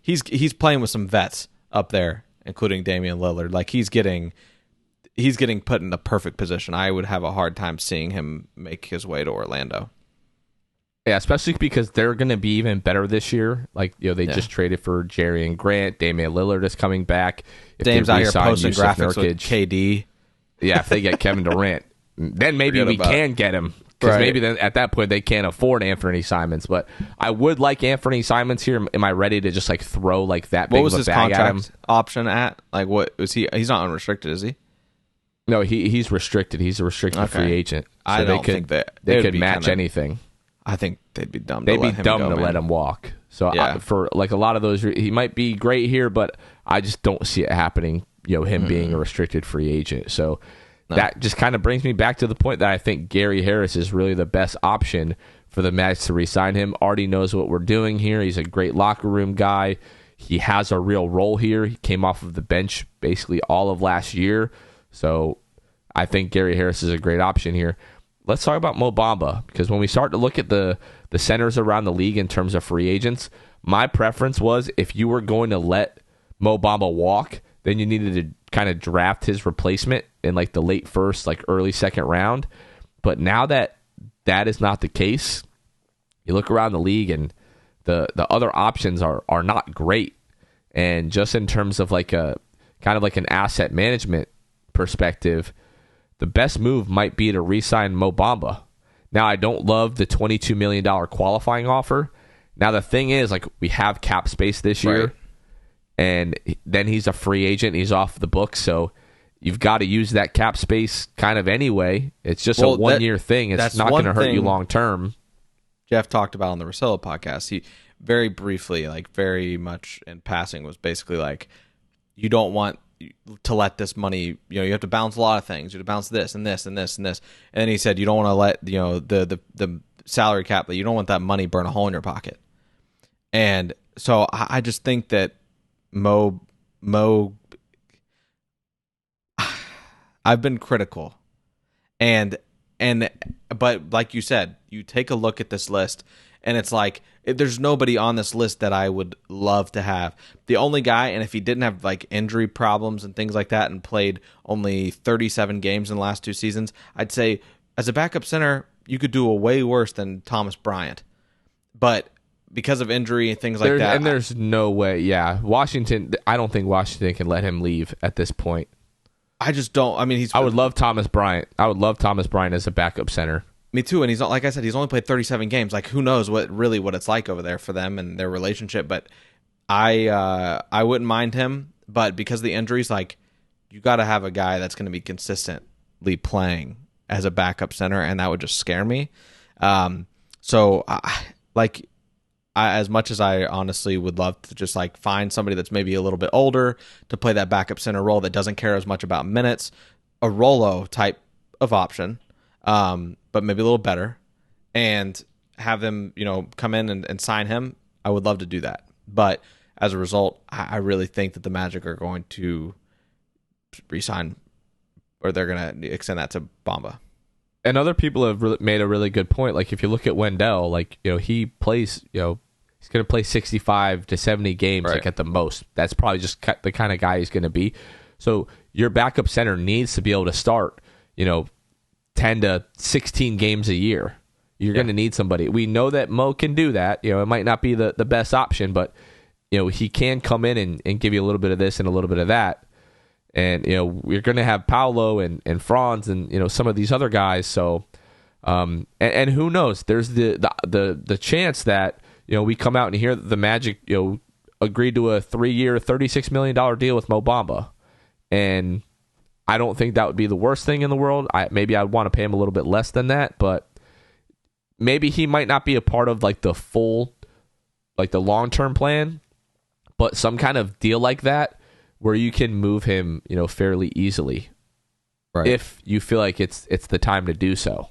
He's playing with some vets up there, including Damian Lillard. Like he's getting put in the perfect position. I would have a hard time seeing him make his way to Orlando. Yeah, especially because they're going to be even better this year. Like they just traded for Jerry and Grant. Damian Lillard is coming back. If Dame's out here posting graphics with KD. Yeah, if they get Kevin Durant, then maybe we can get him. Because maybe then at that point they can't afford Anthony Simons. But I would like Anthony Simons here. Am I ready to just like throw like that big of a bag at him? What was his contract option at? Like what was he? He's not unrestricted, is he? No, he's restricted. He's a restricted free agent. So I don't think that they could match anything. I think they'd be dumb. They'd be dumb to let him walk. So for like a lot of those, he might be great here, but I just don't see it happening. Him being a restricted free agent. So that just kind of brings me back to the point that I think Gary Harris is really the best option for the Magic to re-sign him. Artie knows what we're doing here. He's a great locker room guy. He has a real role here. He came off of the bench basically all of last year. So I think Gary Harris is a great option here. Let's talk about Mo Bamba, because when we start to look at the centers around the league in terms of free agents, my preference was if you were going to let Mo Bamba walk, then you needed to kind of draft his replacement in like the late first, like early second round. But now that is not the case, you look around the league and the other options are not great. And just in terms of like a kind of like an asset management perspective, the best move might be to re-sign Mo Bamba. Now, I don't love the $22 million qualifying offer. Now, the thing is, like, we have cap space this year, and then he's a free agent. He's off the books, so you've got to use that cap space kind of anyway. It's just a one-year thing. It's not going to hurt you long-term. Jeff talked about on the Rosillo podcast. He very briefly, like very much in passing, was basically like, you don't want to let this money, you have to balance a lot of things. You have to balance this and this and this and this. And then he said you don't want to let the salary cap, that you don't want that money burn a hole in your pocket. And so I just think that Mo, I've been critical, but like you said, you take a look at this list, and it's like there's nobody on this list that I would love to have. The only guy, and if he didn't have like injury problems and things like that and played only 37 games in the last 2 seasons, I'd say as a backup center, you could do a way worse than Thomas Bryant. But because of injury and things like that. And there's no way, Washington, I don't think Washington can let him leave at this point. I just don't. I mean, I would love Thomas Bryant. I would love Thomas Bryant as a backup center. Me too, and he's not, like I said, he's only played 37 games. Like, who knows what it's like over there for them and their relationship. But I wouldn't mind him. But because of the injuries, like, you got to have a guy that's going to be consistently playing as a backup center, and that would just scare me. So as much as I honestly would love to just like find somebody that's maybe a little bit older to play that backup center role that doesn't care as much about minutes, a Rolo type of option. But maybe a little better, and have them, come in and sign him. I would love to do that. But as a result, I really think that the Magic are going to re-sign, or they're going to extend that to Bamba. And other people have made a really good point. Like, if you look at Wendell, like, he plays, he's going to play 65 to 70 games, like at the most. That's probably just the kind of guy he's going to be. So your backup center needs to be able to start, 10 to 16 games a year. You're going to need somebody. We know that Mo can do that. It might not be the best option, but he can come in and give you a little bit of this and a little bit of that. And we're going to have Paolo and Franz and some of these other guys. So and who knows? There's the chance that we come out and hear that the Magic agreed to a 3-year, $36 million deal with Mo Bamba, and I don't think that would be the worst thing in the world. Maybe I'd want to pay him a little bit less than that, but maybe he might not be a part of like the full, like the long-term plan, but some kind of deal like that where you can move him, fairly easily, right, if you feel like it's the time to do so.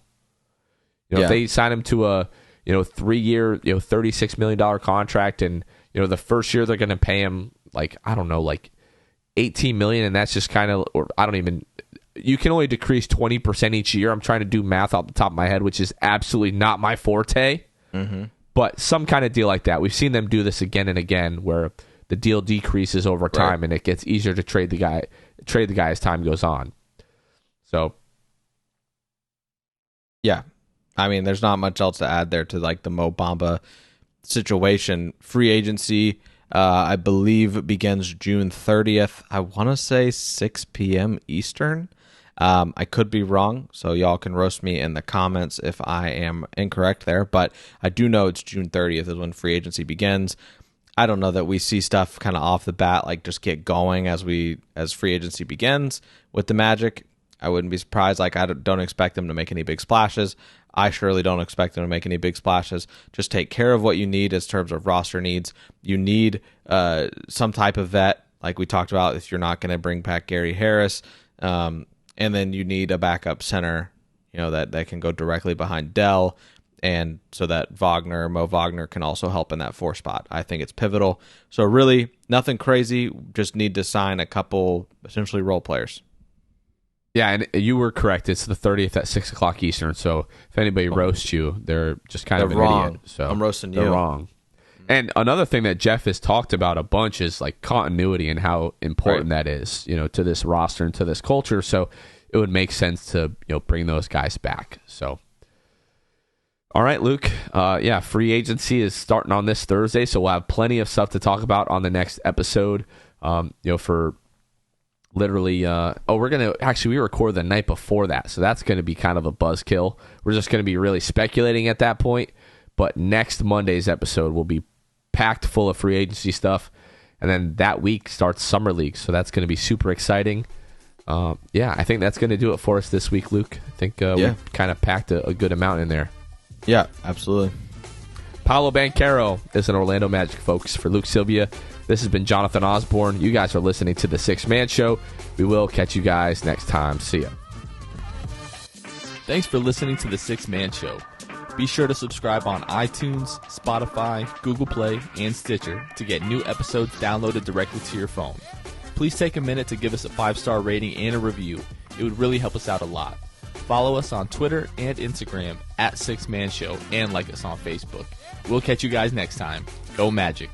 If they sign him to a 3-year, $36 million contract, and the first year they're going to pay him like, I don't know, like $18 million, and that's just kind of, or I don't even, you can only decrease 20% each year. I'm trying to do math off the top of my head, which is absolutely not my forte. Mm-hmm. But some kind of deal like that. We've seen them do this again and again, where the deal decreases over time, and it gets easier to trade the guy as time goes on. So, yeah, I mean, there's not much else to add there to like the Mo Bamba situation. Free agency, I believe, begins June 30th. I want to say 6 p.m. Eastern. I could be wrong, so y'all can roast me in the comments if I am incorrect there. But I do know it's June 30th is when free agency begins. I don't know that we see stuff kind of off the bat, like just get going as free agency begins with the Magic. I wouldn't be surprised. Like, I don't expect them to make any big splashes. I surely don't expect them to make any big splashes. Just take care of what you need in terms of roster needs. You need some type of vet, like we talked about, if you're not going to bring back Gary Harris. And then you need a backup center, that can go directly behind Dell. and so that Mo Wagner can also help in that 4 spot. I think it's pivotal. So really, nothing crazy. Just need to sign a couple essentially role players. Yeah, and you were correct. It's the 30th at 6 o'clock Eastern. So if anybody roasts you, they're just kind of an wrong. idiot. So I'm roasting you. They're wrong. And another thing that Jeff has talked about a bunch is like continuity and how important that is, to this roster and to this culture. So it would make sense to bring those guys back. So, all right, Luke. Free agency is starting on this Thursday, so we'll have plenty of stuff to talk about on the next episode. For literally, we record the night before that, so that's going to be kind of a buzzkill. We're just going to be really speculating at that point. But next Monday's episode will be packed full of free agency stuff, and then that week starts Summer League, so that's going to be super exciting. I think that's going to do it for us this week, Luke. I think we kind of packed a good amount in there. Yeah, absolutely. Paolo Banchero is an Orlando Magic, folks. For Luke Sylvia, this has been Jonathan Osborne. You guys are listening to The Sixth Man Show. We will catch you guys next time. See ya. Thanks for listening to The Sixth Man Show. Be sure to subscribe on iTunes, Spotify, Google Play, and Stitcher to get new episodes downloaded directly to your phone. Please take a minute to give us a 5-star rating and a review. It would really help us out a lot. Follow us on Twitter and Instagram at Sixth Man Show and like us on Facebook. We'll catch you guys next time. Go Magic.